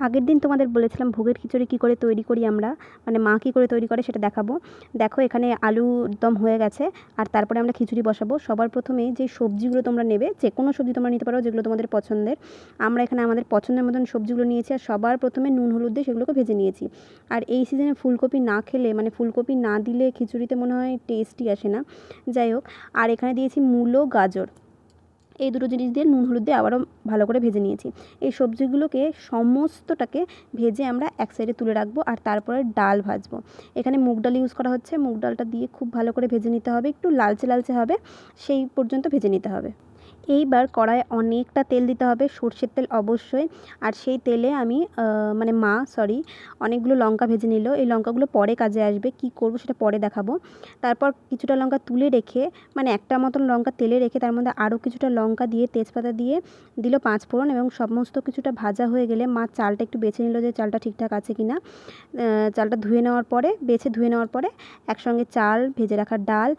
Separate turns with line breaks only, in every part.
আগের দিন তোমাদের বলেছিলাম ভোগের খিচুড়ি কী করে তৈরি করি আমরা, মানে মা কী করে তৈরি করে সেটা দেখাবো। দেখো এখানে আলু দম হয়ে গেছে, আর তারপরে আমরা খিচুড়ি বসাবো। সবার প্রথমে যে সবজিগুলো তোমরা নেবে, যে কোনো সবজি তোমরা নিতে পারো যেগুলো তোমাদের পছন্দের। আমরা এখানে আমাদের পছন্দের মতন সবজিগুলো নিয়েছি, আর সবার প্রথমে নুন হলুদ দিয়ে সেগুলোকে ভেজে নিয়েছি। আর এই সিজনে ফুলকপি না খেলে, মানে ফুলকপি না দিলে খিচুড়িতে মনে হয় টেস্টই আসে না। যাই হোক, আর এখানে দিয়েছি মূলো, গাজর, এই দুটো জিনিস দিয়ে নুন হলুদ দিয়ে আবারও ভালো করে ভেজে নিয়েছি। এই সবজিগুলোকে সমস্তটাকে ভেজে আমরা এক সাইডে তুলে রাখবো, আর তারপরে ডাল ভাজবো। এখানে মুগ ডাল ইউজ করা হচ্ছে, মুগ ডালটা দিয়ে খুব ভালো করে ভেজে নিতে হবে, একটু লালচে লালচে হবে সেই পর্যন্ত ভেজে নিতে হবে। এইবার কড়াইয়ে অনেকটা তেল দিতে হবে, সর্ষের তেল অবশ্যই। আর সেই তেলে আমি অনেকগুলো লঙ্কা ভেজে নিল। এই লঙ্কাগুলো পরে কাজে আসবে, কি করব সেটা পরে দেখাবো। তারপর কিছুটা লঙ্কা তুলে রেখে, মানে একটা মতন লঙ্কা তেলে রেখে তার মধ্যে আরও কিছুটা লঙ্কা দিয়ে তেজপাতা দিয়ে দিল 5 ফোড়ন, এবং সমস্ত কিছুটা ভাজা হয়ে গেলে মা চালটা একটু বেছে নিল যে চালটা ঠিকঠাক আছে কি না। চালটা বেছে ধুয়ে নেওয়ার পরে একসঙ্গে চাল, ভেজে রাখা ডাল,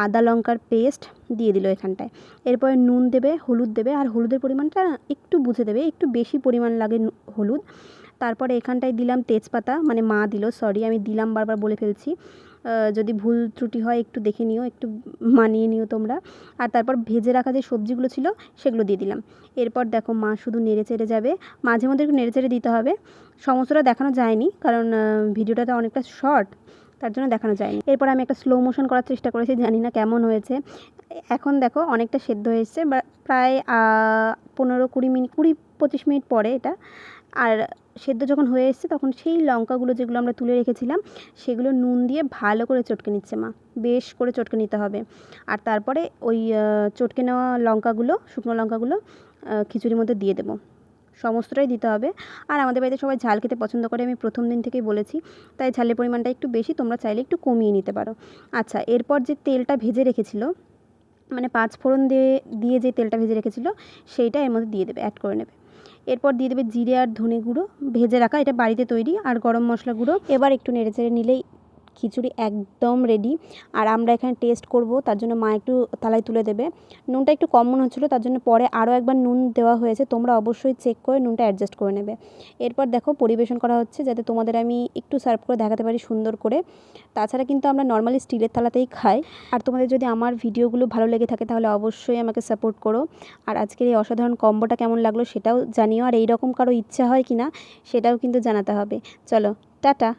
আদা লঙ্কার পেস্ট দিয়ে দিল এখানটায়। এরপরে নুন দেবে, হলুদ দেবে, আর হলুদের পরিমাণটা একটু বুঝে দেবে, একটু বেশি পরিমাণ লাগে হলুদ। তারপরে এখানটায় দিলাম তেজপাতা, মানে মা দিল, আমি দিলাম বারবার বলে ফেলছি। যদি ভুল ত্রুটি হয় একটু দেখে নিও, একটু মানিয়ে নিও তোমরা। আর তারপর ভেজে রাখা যে সবজিগুলো ছিল সেগুলো দিয়ে দিলাম। এরপর দেখো মা শুধু নেড়ে চেড়ে যাবে, মাঝে মধ্যে একটু নেড়ে চেড়ে দিতে হবে। সমস্তটা দেখানো যায়নি কারণ ভিডিওটা তো অনেকটা শর্ট, তার জন্য দেখানো যায়নি। এরপর আমি একটা স্লো মোশন করার চেষ্টা করেছি, জানি না কেমন হয়েছে। এখন দেখো অনেকটা সেদ্ধ হয়ে এসছে, প্রায় 20-25 মিনিট পরে এটা। আর সেদ্ধ যখন হয়ে এসছে তখন সেই লঙ্কাগুলো যেগুলো আমরা তুলে রেখেছিলাম সেগুলো নুন দিয়ে ভালো করে চটকে নিচ্ছে মা, বেশ করে চটকে নিতে হবে। আর তারপরে ওই চটকে নেওয়া লঙ্কাগুলো, শুকনো লঙ্কাগুলো খিচুড়ির মধ্যে দিয়ে দেবো, সমস্তটাই দিতে হবে। আর আমাদের বাড়িতে সবাই ঝাল খেতে পছন্দ করে, আমি প্রথম দিন থেকেই বলেছি, তাই ঝালের পরিমাণটা একটু বেশি, তোমরা চাইলে একটু কমিয়ে নিতে পারো। আচ্ছা, এরপর যে তেলটা ভেজে রেখেছিল, মানে 5 ফোড়ন দিয়ে যে তেলটা ভেজে রেখেছিল সেইটা এর মধ্যে দিয়ে দেবে, অ্যাড করে নেবে। এরপর দিয়ে দেবে জিরে আর ধনে গুঁড়ো ভেজে রাখা, এটা বাড়িতে তৈরি, আর গরম মশলা গুঁড়ো। এবার একটু নেড়ে চেড়ে নিলেই খিচুড়ি একদম রেডি। আর আমরা এখানে টেস্ট করব, তার জন্য মা একটু থালায় তুলে দেবে। নুনটা একটু কম মনে হচ্ছিলো, তার জন্য পরে আরও একবার নুন দেওয়া হয়েছে, তোমরা অবশ্যই চেক করে নুনটা অ্যাডজাস্ট করে নেবে। এরপর দেখো পরিবেশন করা হচ্ছে, যাতে তোমাদের আমি একটু সার্ভ করে দেখাতে পারি সুন্দর করে। তাছাড়া কিন্তু আমরা নর্মালি স্টিলের থালাতেই খাই। আর তোমাদের যদি আমার ভিডিওগুলো ভালো লেগে থাকে তাহলে অবশ্যই আমাকে সাপোর্ট করো। আর আজকের এই অসাধারণ কম্বোটা কেমন লাগলো সেটাও জানিও, আর এইরকম কারো ইচ্ছা হয় কি না সেটাও কিন্তু জানাতে হবে। চলো, টাটা।